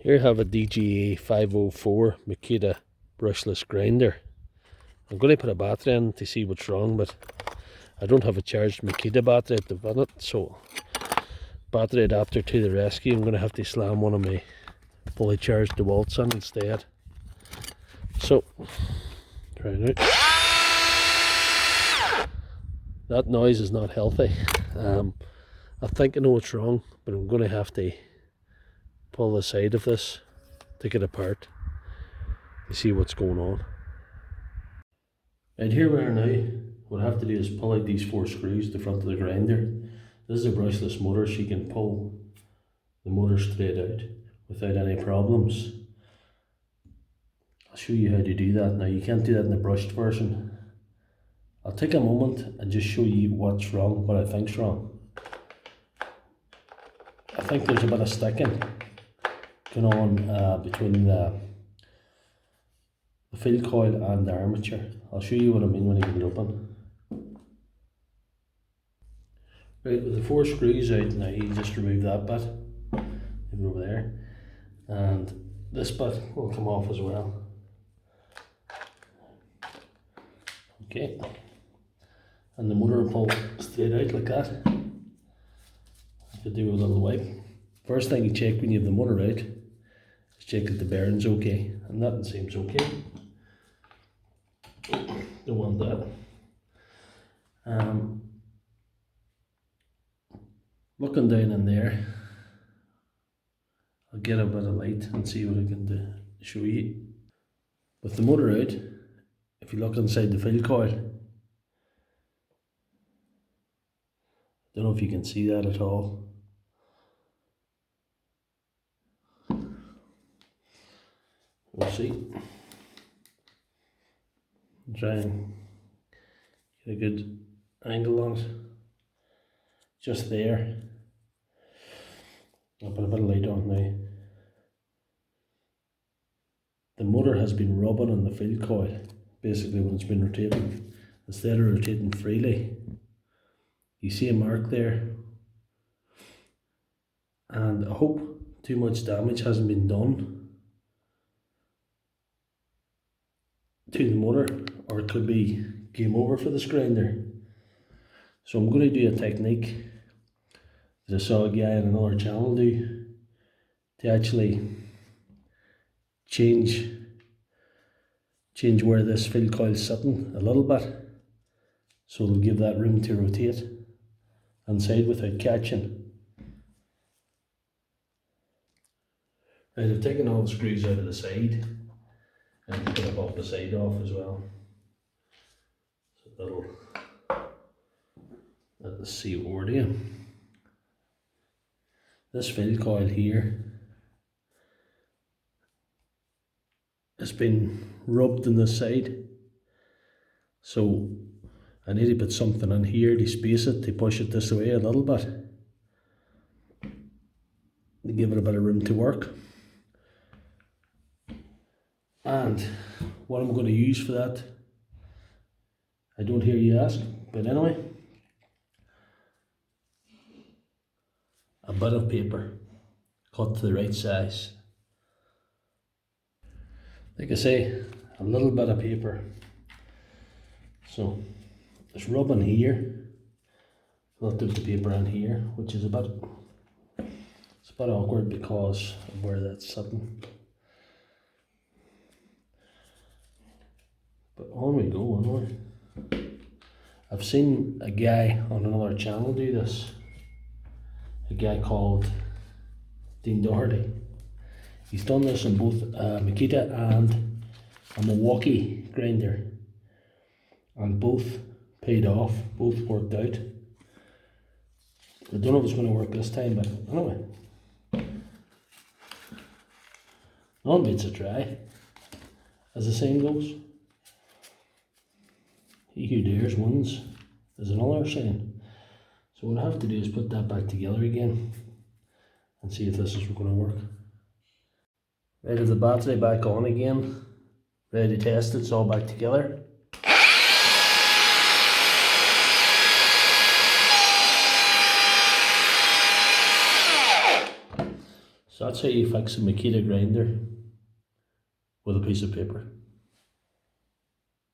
Here I have a DGA504 Makita brushless grinder. I'm going to put a battery in to see what's wrong, but I don't have a charged Makita battery at the minute, so battery adapter to the rescue. I'm going to have to slam one of my fully charged DeWalt's in instead. So, try it out. That noise is not healthy. I think I know what's wrong, but I'm going to have to pull the side of this, take it apart to see what's going on. Right, here we are now. What I have to do is pull out these 4 screws, the front of the grinder. This is a brushless motor, so you can pull the motor straight out without any problems. I'll show you how to do that. Now you can't do that in the brushed version. I'll take a moment and just show you what's wrong, what I think's wrong. I think there's a bit of sticking going on between the field coil and the armature. I'll show you what I mean when I get it open. Right, with the 4 screws out now, you just remove that bit, leave it over there, and this bit will come off as well. Okay, and the motor will pull straight out like that. If you do a little wipe. First thing you check when you have the motor out is check that the bearing's okay, and that seems okay. Don't want that. Looking down in there, I'll get a bit of light and see what I can do to show you. With the motor out, if you look inside the field coil, don't know if you can see that at all. We'll see. Try and get a good angle on it. Just there. I'll put a bit of light on now. The motor has been rubbing on the field coil, basically when it's been rotating. Instead of rotating freely, you see a mark there. And I hope too much damage hasn't been done to the motor, or it could be game over for this grinder. So I'm going to do a technique that I saw a guy in another channel do to actually change where this field coil is sitting a little bit, so it'll give that room to rotate inside without catching. Right, I've taken all the screws out of the side and put up off the side off as well. So let us see what we're doing. This field coil here has been rubbed on the side, so I need to put something in here to space it, to push it this way a little bit, to give it a bit of room to work. And what I'm going to use for that, I don't hear you ask, but anyway, a bit of paper cut to the right size. Like I say, a little bit of paper. So it's rubbing here. I'll put the paper in here, which is a bit awkward because of where that's sitting. But on we go, onward. I've seen a guy on another channel do this. A guy called Dean Doherty. He's done this on both Makita and a Milwaukee grinder, and both paid off, both worked out. I don't know if it's going to work this time, but anyway, no one beats a try, as the saying goes. He who dares wins, is another saying. So what I have to do is put that back together again and see if this is going to work. Right, have the battery back on again, ready to test it, it's all back together. So that's how you fix a Makita grinder with a piece of paper.